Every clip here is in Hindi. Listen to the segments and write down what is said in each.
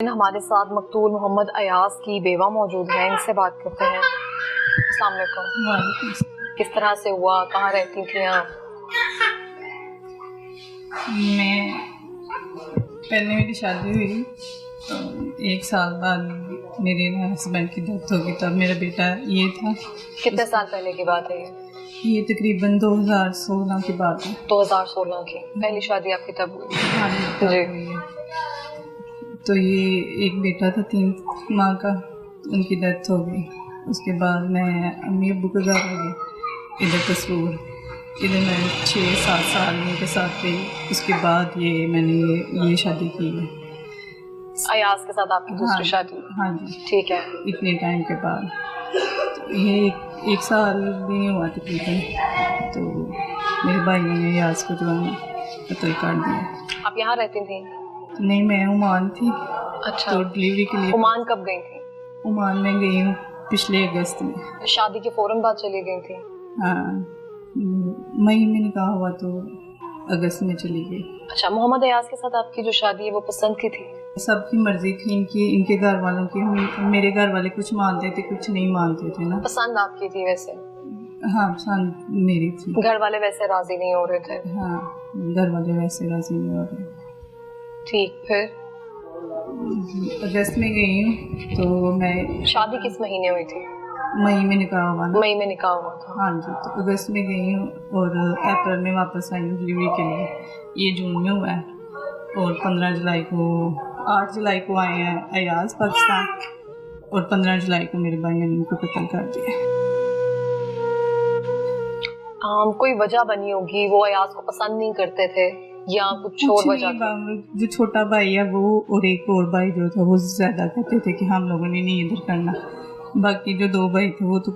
हमारे साथ मकतूल मोहम्मद अयाज की बेवा मौजूद है, इनसे बात करते हैं। अस्सलाम वालेकुम। किस तरह से हुआ, कहाँ रहती थी आप? मैं पहले मेरी शादी हुई तो 1 साल बाद मेरे हस्बैंड की डेथ हो गई। तब मेरा बेटा ये था। कितने साल पहले की बात है ये तकरीबन 2016 की बात है। 2016 की पहली शादी आपकी तब हुई? हाँ जी। हुई है। तो ये एक बेटा था 3 माह का, उनकी डेथ हो गई। उसके बाद मैं अम्मी अब्बू के घर आ गई, इधर कसूर। इधर मैं 6-7 साल उनके साथ रही। उसके बाद मैंने ये शादी की है अयाज के साथ आपकी दूसरी शादी? हाँ जी। ठीक है। इतने टाइम के बाद तो ये एक साल भी नहीं हुआ तकरीबन, तो मेरे भाइयों ने अयाज को जो है कत्ल कर दिया। आप यहाँ रहती थी? नहीं, मैं ओमान थी। अच्छा। तो डिलीवरी के लिए ओमान कब गई थी? ओमान में गई हूँ पिछले अगस्त में। शादी के फौरन बाद चली गई थी? हाँ, मई में निकाह हुआ तो अगस्त में चली गई। अच्छा, मोहम्मद अयाज के साथ आपकी जो शादी है वो पसंद की थी? सबकी मर्जी थी, इनके घर वालों की। मेरे घर वाले कुछ मानते थे, कुछ नहीं मानते थे ना। पसंद आपकी थी वैसे? हाँ, पसंद मेरी थी। घर वाले वैसे राजी नहीं हो रहे थे? हाँ, घर वाले वैसे राजी नहीं हो रहे। ठीक, फिर? अगस्त में गई हूँ। तो मैं शादी किस महीने हुई थी? मई में निकाह हुआ ना। मई में निकाह हुआ था? हाँ जी। तो अगस्त में गई हूँ और अप्रैल में वापस आई हूँ डिलीवरी के लिए। ये जून में हुआ है और 15 जुलाई को 8 जुलाई को आए हैं अयाज पाकिस्तान, और 15 जुलाई को मेरे भाई ने इनको कत्ल कर दिया। कोई वजह बनी होगी, वो अयाज को पसंद नहीं करते थे या कुछ और वजह थी? जो छोटा भाई है वो और एक और भाई जो था वो ज़्यादा कहते थे कि हम लोगों ने नहीं इधर करना। बाकी जो 2 भाई थे वो तो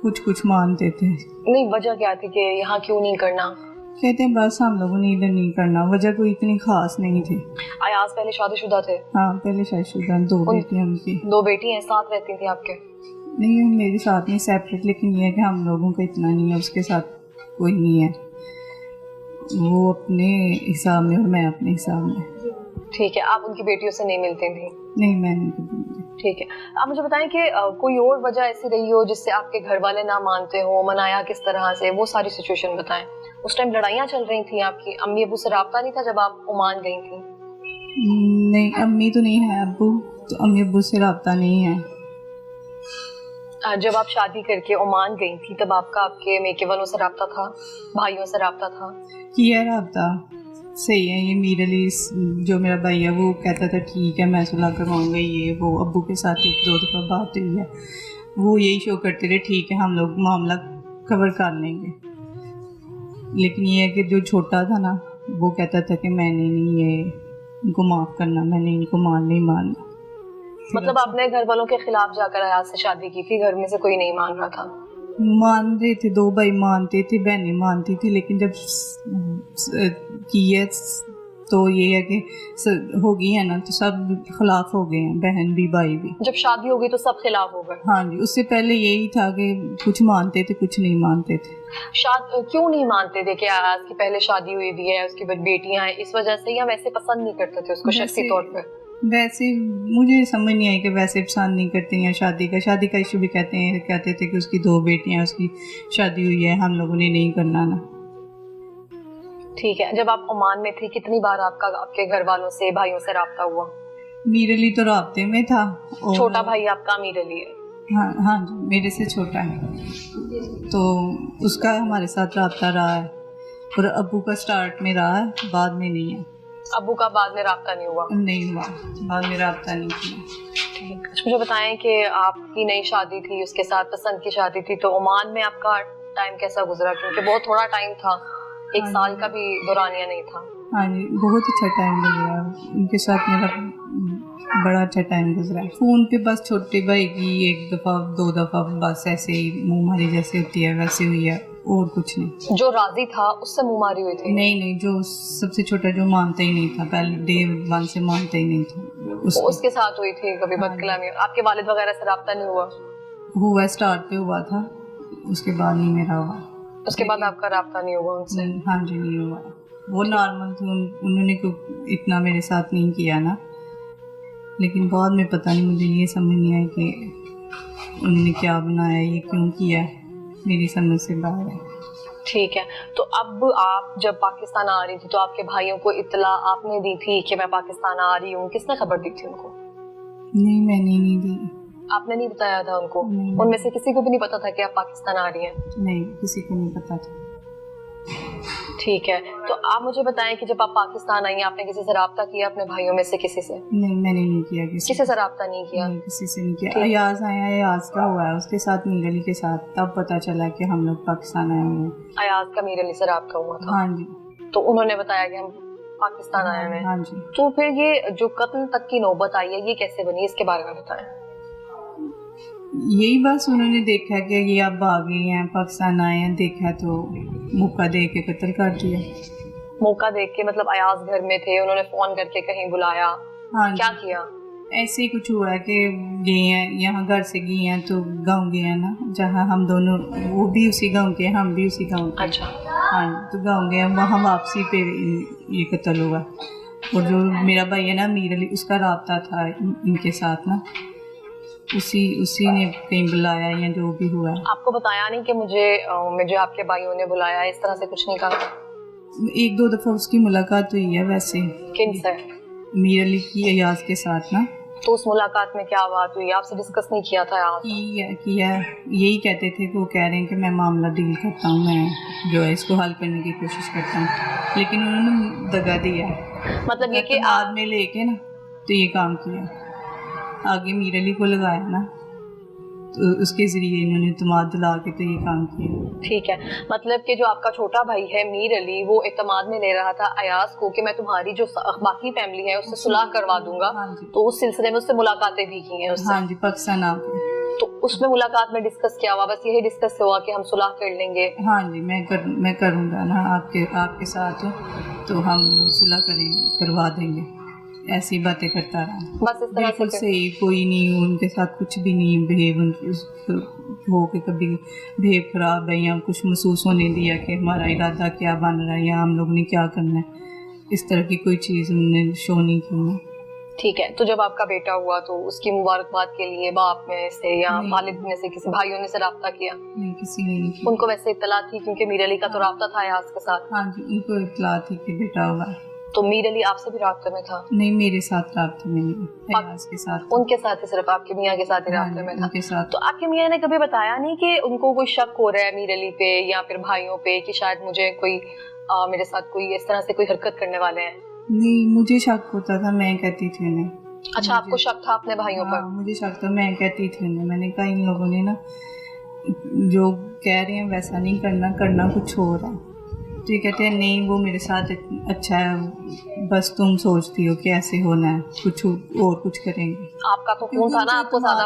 कुछ मानते थे। नहीं, वजह क्या थी कि यहाँ क्यों नहीं करना? कहते हैं बस हम लोगों ने इधर नहीं करना। वजह कोई इतनी खास नहीं थी। अयाज पहले शादीशुदा थे? हाँ, पहले शादीशुदा। 2 बेटियां उनकी। 2 बेटी हैं, साथ रहती थी आपके? नहीं, मेरे साथ नहीं, सेपरेट। लेकिन ये है कि हम लोगों का इतना नहीं है, उसके साथ कोई नहीं है। वो अपने हिसाब में और मैं अपने हिसाब में। ठीक है। आप उनकी बेटियों से नहीं मिलती थी? नहीं, मैं नहीं। ठीक है। आप मुझे बताएं कि कोई और वजह ऐसी रही हो जिससे आपके घर वाले ना मानते हो, मनाया किस तरह से, वो सारी सिचुएशन बताएं। उस टाइम लड़ाइयाँ चल रही थी आपकी? अम्मी अब्बू से राब्ता नहीं था जब आप ओमान गई थी? नहीं, अम्मी तो नहीं है, अब्बू तो अम्मी अब्बू से राब्ता नहीं है। जब आप शादी करके ओमान गई थी तब आपका आपके मेके वालों से राब्ता था, भाइयों से राब्ता था? किया राब्ता, सही है। ये मीर अली जो मेरा भाई है वो कहता था ठीक है मैं सुलह करवाऊंगा, ये वो। अब्बू के साथ 1-2 दफ़ा बात हुई है, वो यही शो करते रहे ठीक है हम लोग मामला कवर कर लेंगे। लेकिन ये है कि जो छोटा था ना वो कहता था कि मैंने नहीं, ये इनको माफ़ करना, मैंने इनको नहीं मानना। मतलब आपने घर वालों के खिलाफ जाकर अयाज से शादी की थी? घर में से कोई नहीं मान रहा था? मान रहे थे, 2 भाई मानते थे, बहनें मानती थी। लेकिन जब की है तो ये है कि हो गई है ना, तो सब खिलाफ हो गए हैं, बहन भी भाई भी। जब शादी हो गई तो सब खिलाफ हो गए? हाँ जी। उससे पहले यही था कि कुछ मानते थे कुछ नहीं मानते थे। क्यों नहीं मानते थे? कि अयाज की पहले शादी हुई भी है, उसकी बेटियां हैं, इस वजह से, या वैसे पसंद नहीं करते थे उसको शख्सी तौर पे? वैसे मुझे समझ नहीं आई कि वैसे पसंद नहीं करते हैं शादी का इशू भी कहते थे कि उसकी 2 बेटियां, उसकी शादी हुई है, हम लोगों ने नहीं करना ना। ठीक है। जब आप ओमान में थे कितनी बार आपके घर वालों से, भाइयों से राब्ता हुआ? मीर अली तो राब्ते में था। और छोटा भाई आपका मीर अली है? हाँ जी, मेरे से छोटा है, तो उसका हमारे साथ राब्ता रहा है। और अब्बू का स्टार्ट में रहा है, बाद में नहीं है। अब्बू का बाद में राब्ता नहीं हुआ? नहीं हुआ, बाद में राब्ता नहीं किया। ठीक। मुझे बताएं कि आपकी नई शादी थी, उसके साथ पसंद की शादी थी, तो ओमान में आपका टाइम कैसा गुजरा? क्योंकि बहुत थोड़ा टाइम था, 1 साल का भी दौरानिया नहीं था। हाँ जी, बहुत अच्छा टाइम गुजरा उनके साथ, मेरा बड़ा अच्छा टाइम गुजरा। फ़ोन पे बस छोटे भाई की 1 दफ़ा 2 दफ़ा बस ऐसे ही मुँह मारी जैसे होती है वैसे हुई है, और कुछ नहीं। जो राजी था उससे मुँह मारी हुई थी? नहीं, जो सबसे छोटा जो मानता ही नहीं था, पहले डे 1 से मानता ही नहीं था, उसके साथ हुई थी कभी बदकलामी? आपके वालिद वगैरह से राब्ता नहीं हुआ? हुआ, स्टार्ट पे हुआ था, उसके बाद नहीं मेरा हुआ। उसके बाद आपका राब्ता नहीं हुआ उनसे? हाँ जी, नहीं हुआ। वो नॉर्मल थे, उन्होंने इतना मेरे साथ नहीं किया ना। लेकिन बाद में पता नहीं, मुझे ये समझ नहीं आया कि उन्होंने क्या बनाया, ये क्यों किया, मेरी समझ से बाहर है। ठीक है, तो अब आप जब पाकिस्तान आ रही थी तो आपके भाइयों को इत्तला आपने दी थी कि मैं पाकिस्तान आ रही हूँ? किसने खबर दी थी उनको? नहीं, मैंने नहीं दी। आपने नहीं बताया था उनको? नहीं। उनमें से किसी को भी नहीं पता था कि आप पाकिस्तान आ रही हैं? नहीं, किसी को नहीं पता था। ठीक है, तो आप मुझे बताएं कि जब आप पाकिस्तान आई आपने किसी से राब्ता किया अपने भाइयों में से किसी से? नहीं, मैंने नहीं किया किसी से राब्ता नहीं किया? नहीं, किसी से नहीं किया। अयाज आया, अयाज का हुआ है उसके साथ, मीर अली के साथ, तब पता चला कि हम लोग पाकिस्तान आए हुए हैं। अयाज का मीर अली से राब्ता हुआ था? हाँ जी। तो उन्होंने बताया कि हम पाकिस्तान आए हैं? हाँ जी। तो फिर ये जो कत्ल तक की नौबत आई है ये कैसे बनी, इसके बारे में बताएं। यही बस उन्होंने देखा कि ये अब आ गए हैं, पाकिस्तान आए हैं, देखा तो मौका दे के कत्ल कर दिया। मौका देख के मतलब अयाज घर में थे, उन्होंने फोन करके कहीं बुलाया? हाँ, क्या किया? ऐसे ही कुछ हुआ कि गए हैं, यहाँ घर से गए हैं तो गांव गए हैं ना, जहाँ हम दोनों, वो भी उसी गांव के, हम भी उसी गांव के। अच्छा। हाँ, तो गांव गए हैं, वहाँ वापसी पे ये कत्ल हुआ। और जो मेरा भाई है ना मीर अली, उसका राब्ता था इनके साथ ना, उसी ने कहीं बुलाया या जो भी हुआ। आपको बताया नहीं कि मुझे आपके भाइयों ने बुलाया, इस तरह से कुछ नहीं कहा? एक दो दफा उसकी मुलाकात हुई है वैसे। किन से? मीर अली की अयाज के साथ ना। तो उस मुलाकात में क्या बात हुई, आपसे डिस्कस नहीं किया था? किया, यही कहते थे कि वो कह रहे हैं कि मैं मामला डील करता हूँ, मैं जो है इसको हल करने की कोशिश करता हूँ, लेकिन उन्होंने दगा दिया। मतलब ये कि बाद में लेके ना तो ये काम किया, आगे मीर अली को लगाया ना, तो उसके जरिए इन्होंने तमाद दिला के तो ये काम किया। ठीक है, मतलब कि जो आपका छोटा भाई है मीर अली, वो इत्तेमाद में ले रहा था अयाज को कि मैं तुम्हारी जो बाकी फैमिली है उससे सुलह करवा दूंगा। हाँ जी। तो उस सिलसिले में उससे मुलाकातें भी की हैं उससे? हाँ जी, पाकिस्तान आके। तो उसमें मुलाकात में डिस्कस क्या हुआ? बस यही डिस्कस हुआ कि हम सुलह कर लेंगे? हाँ जी, मैं करूँगा ना आपके साथ हो तो हम सुलह करवा देंगे, ऐसी बातें करता रहा। बस इस तरह बिल्कुल सही, कोई नहीं, उनके साथ कुछ भी नहीं बिहेव हो के कभी बिहेव खराब है या कुछ महसूस होने दिया कि हमारा इरादा क्या बन रहा है या हम लोग ने क्या करना है, इस तरह की कोई चीज़ उन्होंने शो नहीं की ना। ठीक है, तो जब आपका बेटा हुआ तो उसकी मुबारकबाद के लिए बाप में से या वालिद में से किसी भाइयों ने से राब्ता किया? नहीं, किसी ने नहीं किया। उनको वैसे इत्तला थी क्योंकि मीर अली का तो राब्ता था अयाज के साथ? हाँ जी, उनको इत्तला थी कि बेटा हुआ। तो मीर अली आपसे भी राब्ते में था? नहीं, मेरे साथ राब्ते में नहीं, अयाज के साथ। उनके साथ ही, सिर्फ आपके मियाँ के साथ ही राब्ते में था? उनके साथ। तो आपके मियाँ ने कभी बताया नहीं कि उनको कोई शक हो रहा है मीर अली पे या फिर भाइयों पे कि शायद मुझे कोई मेरे साथ कोई इस तरह से कोई हरकत करने वाले हैं? नहीं, मुझे शक होता था, मैं कहती थी उन्हें। अच्छा, आपको शक था अपने भाइयों पर? मुझे शक था, मैं कहती थी उन्हें, मैंने कहा इन लोगों ने ना जो कह रहे हैं वैसा नहीं करना कुछ और है। तो ये कहते हैं नहीं, वो मेरे साथ अच्छा है, बस तुम सोचती हो कि ऐसे होना है, कुछ और कुछ करेंगे। आपका तो खून था ना, आपको ज्यादा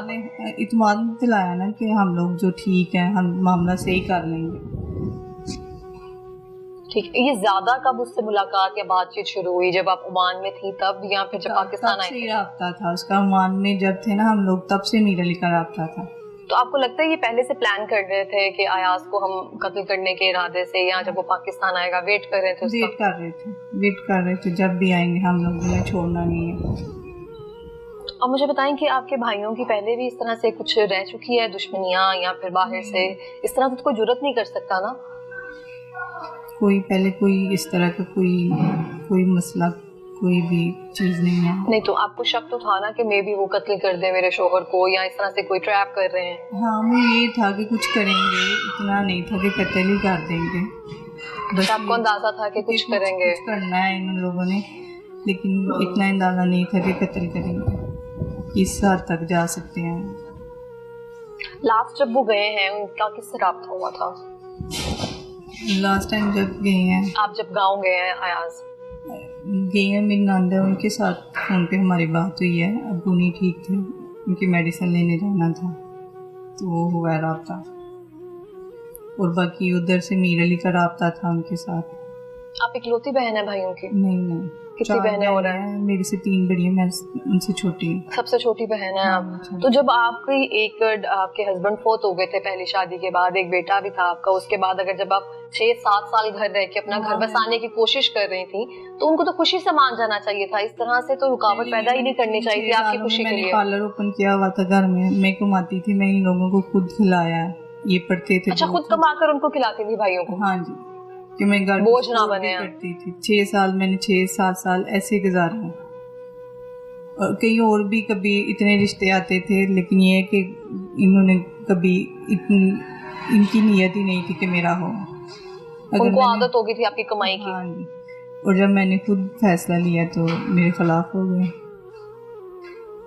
इत्मीनान दिलाया ना कि हम लोग जो ठीक है, हम मामला सही कर लेंगे। ठीक, ये ज्यादा कब उससे मुलाकात या बातचीत शुरू हुई, जब आप ओमान में थी तब या फिर जब पाकिस्तान आए? तब से राब्ता था उसका, ओमान में जब थे ना हम लोग, तब से मीर अली का राब्ता था। तो आपको लगता है ये पहले से प्लान कर रहे थे कि अयाज को हम कत्ल करने के इरादे से, या जब वो पाकिस्तान आएगा वेट कर रहे थे उसका? वेट कर रहे थे जब भी आएंगे हम लोग, उन्हें छोड़ना नहीं है। अब मुझे बताएं कि आपके भाइयों की पहले भी इस तरह से कुछ रह चुकी है दुश्मनियां या फिर बाहर से इस तरह से? तो कोई जुर्रत नहीं कर सकता ना पहले कोई इस तरह का कोई मसला, कोई भी चीज नहीं है। नहीं, तो आपको शक तो था ना कि मे भी वो कत्ल कर दे मेरे शोहर को, या इस तरह से कोई ट्रैप कर रहे हैं? हाँ, वो ये था कि कुछ करेंगे, इतना नहीं था कि कत्ल ही कर देंगे। बस आपको अंदाजा था कि कुछ करेंगे, कुछ करना है इन लोगों ने, लेकिन इतना अंदाजा नहीं था कि कत्ल करेंगे, किस हद तक जा सकते हैं। लास्ट जब वो गए हैं उनका किससे राब्ता हुआ था? लास्ट टाइम जब गए हैं, आप जब गाँव गए हैं अयाज गए हैं, मेरी नंदा उनके साथ फ़ोन पे हमारी बात हुई है। अब्बू नहीं ठीक थे, उनकी मेडिसिन लेने जाना था, तो वो हुआ राब्ता। और बाकी उधर से मीर अली का राब्ता था उनके साथ। आप इकलौती बहन है भाइयों की? नहीं, कितनी बहनें हो रहे हैं? मेरे से 3 बड़ी हैं, मैं उनसे छोटी हूँ। सबसे छोटी बहन है आप। तो जब आपके हस्बैंड फोत हो गए थे पहली शादी के बाद, एक बेटा भी था आपका, उसके बाद अगर जब आप 6-7 साल घर रह के अपना घर बसाने की कोशिश कर रही थी, तो उनको तो खुशी से मान जाना चाहिए था। इस तरह से तो रुकावट पैदा ही नहीं करनी चाहिए थी आपकी खुशी के लिए। पार्लर ओपन किया हुआ था घर में, मैं कमाती थी, मैं इन लोगों को खुद खिलाया, ये पढ़ते थे। अच्छा, खुद कमाकर उनको खिलाती थी भाइयों को? हाँ जी, कि मैं घर बोझ ना बने करती थी। 6 साल मैंने 6-7 साल ऐसे गुजारे हैं। और कहीं और भी कभी इतने रिश्ते आते थे, लेकिन ये है कि इन्होंने कभी इनकी नीयत ही नहीं थी कि मेरा हो। उनको आदत हो गई थी आपकी कमाई की। हाँ जी, और जब मैंने खुद फैसला लिया तो मेरे खिलाफ हो गए।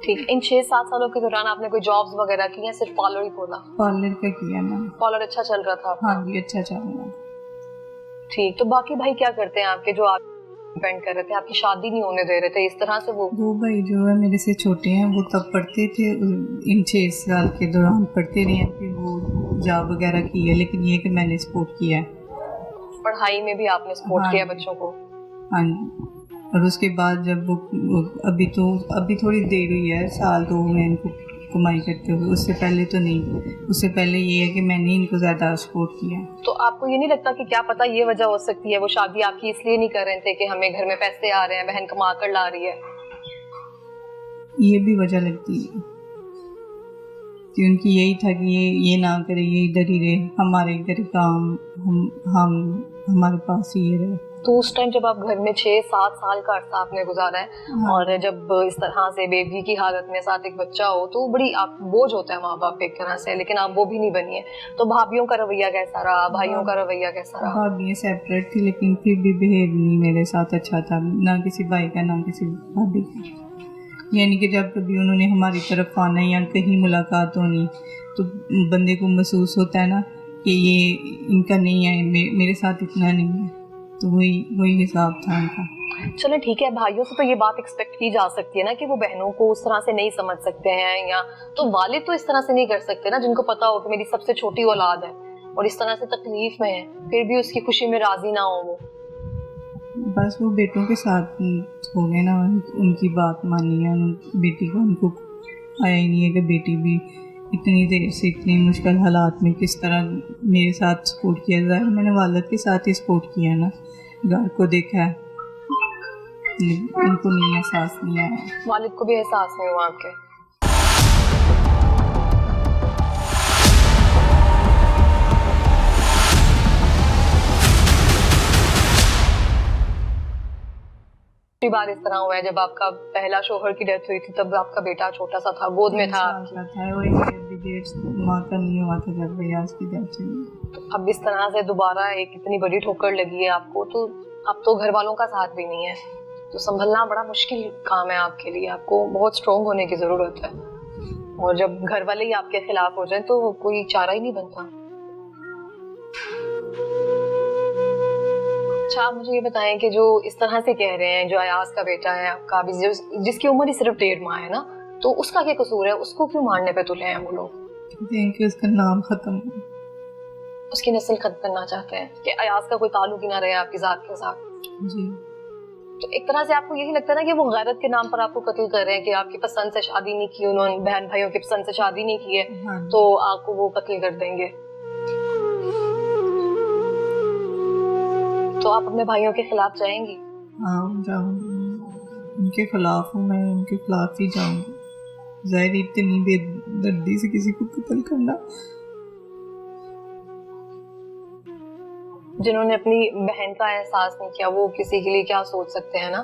ठीक। इन 6-7 सालों के दौरान आपने कोई जॉब्स वगैरह की या सिर्फ पार्लर ही खोला? पार्लर का किया मैंने। पार्लर अच्छा चल रहा था आपका? हाँ जी, अच्छा चल रहा। ठीक। तो बाकी भाई क्या करते हैं आपके, जो आप डिपेंड कर रहे थे, आपकी शादी नहीं होने दे रहे थे इस तरह से? वो भाई जो है मेरे से छोटे हैं, वो तब पढ़ते थे, इन 6 साल के दौरान पढ़ते रहे हैं, फिर वो जॉब वगैरह की है, लेकिन ये कि मैंने सपोर्ट किया है पढ़ाई में भी। आपने सपोर्ट किया बच्चों को? हाँ जी। और उसके बाद जब वो अभी थोड़ी देर हुई है, साल 2 हुए इनको कमाई करते हुए, उससे पहले तो नहीं। उससे पहले ये है कि मैंने इनको ज़्यादा सपोर्ट किया। तो आपको ये नहीं लगता कि क्या पता ये वजह हो सकती है, वो शादी आपकी इसलिए नहीं कर रहे थे कि हमें घर में पैसे आ रहे हैं, बहन कमा कर ला रही है? ये भी वजह लगती है कि उनकी यही था कि ये ना करे, ये इधर ही रहे, हमारे इधर काम, हम हमारे पास ही रहे। तो उस टाइम जब आप घर में 6-7 साल का अर्सा आपने गुजारा है, और जब इस तरह से बेबी की हालत में साथ एक बच्चा हो, तो बड़ी आप बोझ होता है माँ बाप एक तरह से, लेकिन आप वो भी नहीं बनी है। तो भाभीियों का रवैया कैसा रहा, भाइयों का रवैया कैसा रहा? भाभी सेपरेट थी, लेकिन फिर भी बिहेव नहीं मेरे साथ अच्छा था, ना किसी भाई का ना किसी भाभी का। यानी कि जब कभी उन्होंने हमारी तरफ आना या कहीं मुलाकात होनी, तो बंदे को महसूस होता है ना कि ये इनका नहीं है, मेरे साथ इतना नहीं है। तो वही हिसाब था उनका। चलो ठीक है, भाइयों से तो ये बात एक्सपेक्ट की जा सकती है ना कि वो बहनों को उस तरह से नहीं समझ सकते हैं, या तो वालिद तो इस तरह से नहीं कर सकते ना, जिनको पता हो कि मेरी सबसे छोटी औलाद है और इस तरह से तकलीफ में है, फिर भी उसकी खुशी में राजी ना हो। वो बस वो बेटों के साथ हो गए ना, उनकी बात मानी है। बेटी को उनको आया ही नहीं है कि बेटी भी इतनी देर से इतनी मुश्किल हालात में किस तरह मेरे साथ सपोर्ट किया जाए। मैंने वालिद के साथ ही सपोर्ट किया ना, घर को देखा है, उनको नहीं एहसास नहीं आया। वालिद को भी एहसास नहीं हुआ आपके? बार इस तरह हुआ है जब आपका पहला शोहर की डेथ हुई थी, तब आपका बेटा छोटा सा था, गोद में था आपकी। माँ का नहीं हुआ था जब भैया की डेथ हुई। तो अब इस तरह से दोबारा एक इतनी बड़ी ठोकर लगी है आपको, तो अब तो घर वालों का साथ भी नहीं है, तो संभलना बड़ा मुश्किल काम है आपके लिए। आपको बहुत स्ट्रोंग होने की जरूरत है, और जब घर वाले ही आपके खिलाफ हो जाए तो कोई चारा ही नहीं बनता। अच्छा, आप मुझे ये बताएं कि जो इस तरह से कह रहे हैं, जो अयाज का बेटा है आपका, जिसकी उम्र ही सिर्फ 1.5 माह है ना, तो उसका क्या कसूर है? उसको क्यों मारने पे तुले हैं वो लोग? कि उसका नाम खत्म, उसकी नस्ल खत्म करना चाहते हैं कि अयाज का कोई ताल्लुक ही ना रहे आपकी जात के साथ। जी। तो एक तरह से आपको यही लगता है ना कि वो गैरत के नाम पर आपको कत्ल कर रहे हैं, कि आपकी पसंद से शादी नहीं की उन्होंने, बहन भाइयों की पसंद से शादी नहीं की है, हाँ। तो आपको वो कत्ल कर देंगे। तो आप अपने भाइयों के खिलाफ जाएंगी? हाँ, जाऊंगी, उनके खिलाफ हूँ मैं, उनके खिलाफ ही जाऊंगी। जाहिर इतनी बेदर्दी से किसी को कत्ल करना। जिन्होंने अपनी बहन का एहसास नहीं किया, वो किसी के लिए क्या सोच सकते हैं ना।